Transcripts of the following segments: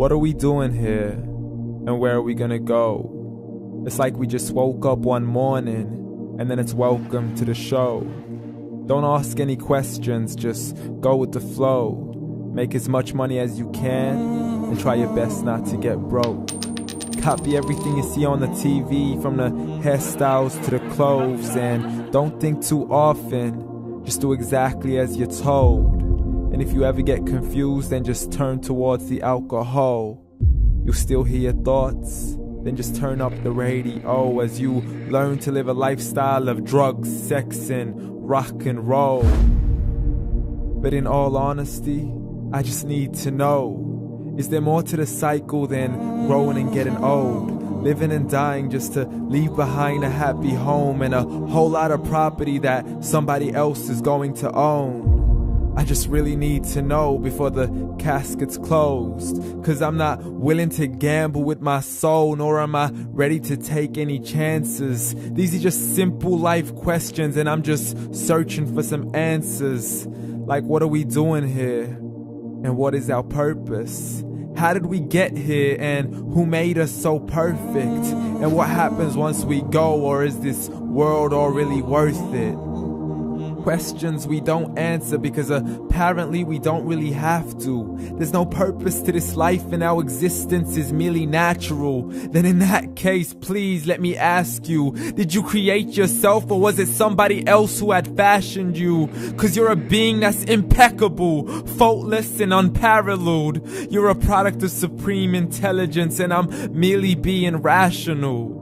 What are we doing here? And where are we gonna go? It's like we just woke up one morning, and then it's welcome to the show. Don't ask any questions, just go with the flow. Make as much money as you can, and try your best not to get broke. Copy everything you see on the TV, from the hairstyles to the clothes, and don't think too often, just do exactly as you're told. And if you ever get confused, then just turn towards the alcohol. You'll still hear your thoughts, then just turn up the radio as you learn to live a lifestyle of drugs, sex, and rock and roll. But in all honesty, I just need to know, is there more to the cycle than growing and getting old? Living and dying just to leave behind a happy home and a whole lot of property that somebody else is going to own. I just really need to know before the casket's closed, 'cause I'm not willing to gamble with my soul, nor am I ready to take any chances. These are just simple life questions, and I'm just searching for some answers. Like, what are we doing here? And what is our purpose? How did we get here, and who made us so perfect? And what happens once we go, or is this world all really worth it? Questions we don't answer because apparently we don't really have to. There's no purpose to this life and our existence is merely natural. Then in that case, please let me ask you, did you create yourself, or was it somebody else who had fashioned you? 'Cause you're a being that's impeccable, faultless and unparalleled. You're a product of supreme intelligence, and I'm merely being rational.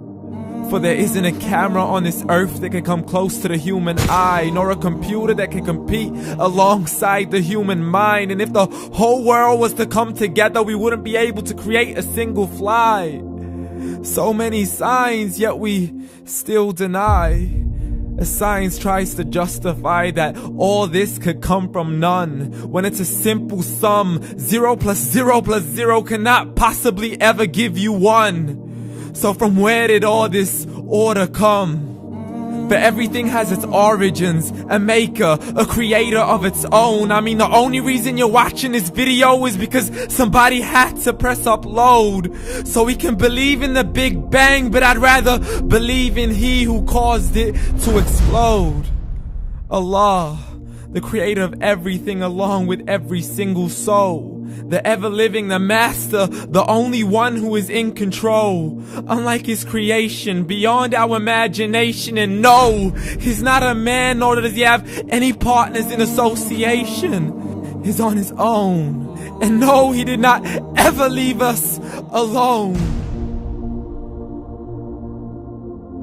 For there isn't a camera on this earth that can come close to the human eye, nor a computer that can compete alongside the human mind. And if the whole world was to come together, we wouldn't be able to create a single fly. So many signs, yet we still deny. As science tries to justify that all this could come from none, when it's a simple sum. 0 plus 0 plus 0 cannot possibly ever give you 1. So from where did all this order come? For everything has its origins, a maker, a creator of its own. I mean, the only reason you're watching this video is because somebody had to press upload. So we can believe in the Big Bang, but I'd rather believe in He who caused it to explode. Allah, the creator of everything along with every single soul. The ever-living, the master, the only one who is in control. Unlike his creation, beyond our imagination. And no, he's not a man, nor does he have any partners in association. He's on his own. And no, he did not ever leave us alone.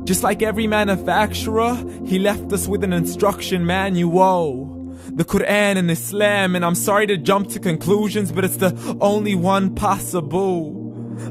Just like every manufacturer, he left us with an instruction manual. The Quran and Islam, and I'm sorry to jump to conclusions, but it's the only one possible.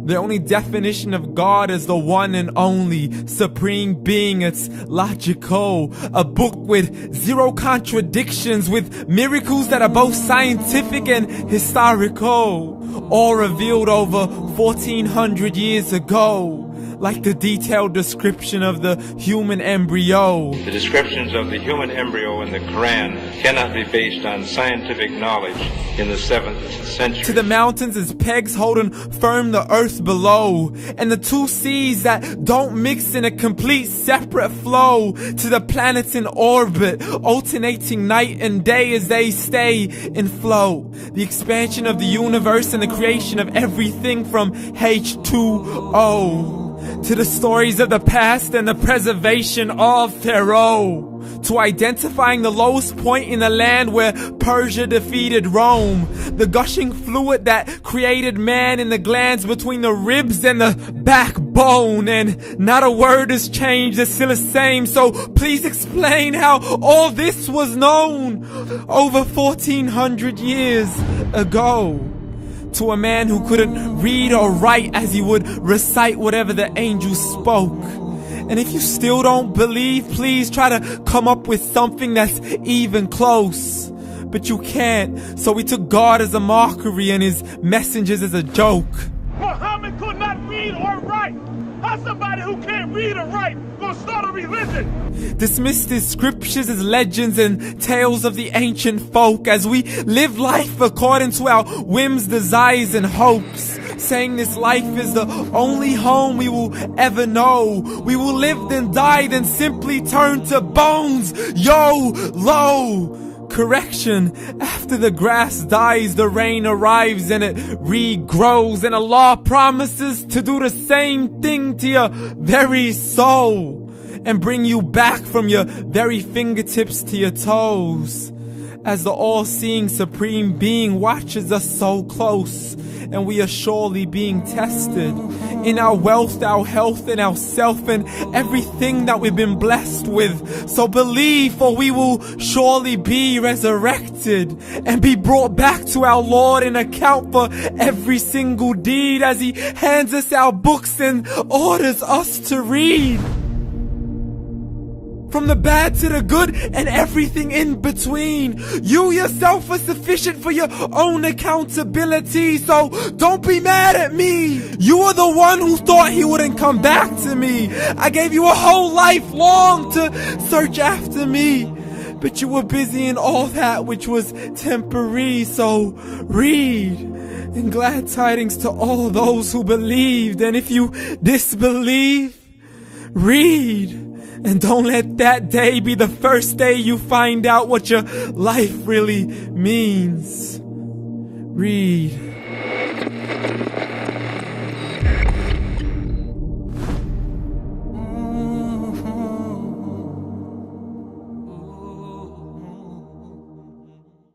The only definition of God is the one and only supreme being. It's logical, a book with 0 contradictions, with miracles that are both scientific and historical, all revealed over 1400 years ago. Like the detailed description of the human embryo. The descriptions of the human embryo in the Quran cannot be based on scientific knowledge in the 7th century. To the mountains as pegs holding firm the earth below, and the 2 seas that don't mix in a complete separate flow. To the planets in orbit, alternating night and day as they stay in flow. The expansion of the universe and the creation of everything from H2O. To the stories of the past and the preservation of Pharaoh. To identifying the lowest point in the land where Persia defeated Rome. The gushing fluid that created man in the glands between the ribs and the backbone. And not a word has changed, it's still the same. So please explain how all this was known over 1400 years ago. To a man who couldn't read or write as he would recite whatever the angels spoke. And if you still don't believe, please try to come up with something that's even close. But you can't, so we took God as a mockery and his messengers as a joke. Muhammad could not read or write. How somebody who can't read or write gonna start a religion? Dismissed his scriptures as legends and tales of the ancient folk as we live life according to our whims, desires, and hopes. saying this life is the only home we will ever know. We will live then die, then simply turn to bones. YOLO! Correction, after the grass dies, the rain arrives and it regrows, and Allah promises to do the same thing to your very soul and bring you back from your very fingertips to your toes, as the all-seeing supreme being watches us so close, and we are surely being tested in our wealth, our health, and our self, and everything that we've been blessed with. So believe, for we will surely be resurrected and be brought back to our Lord and account for every single deed, as He hands us our books and orders us to read. From the bad to the good and everything in between. You yourself are sufficient for your own accountability, so don't be mad at me. You are the one who thought He wouldn't come back to me. I gave you a whole life long to search after me, but you were busy in all that which was temporary. So read, and glad tidings to all those who believed. And if you disbelieve, read. And don't let that day be the first day you find out what your life really means. Read.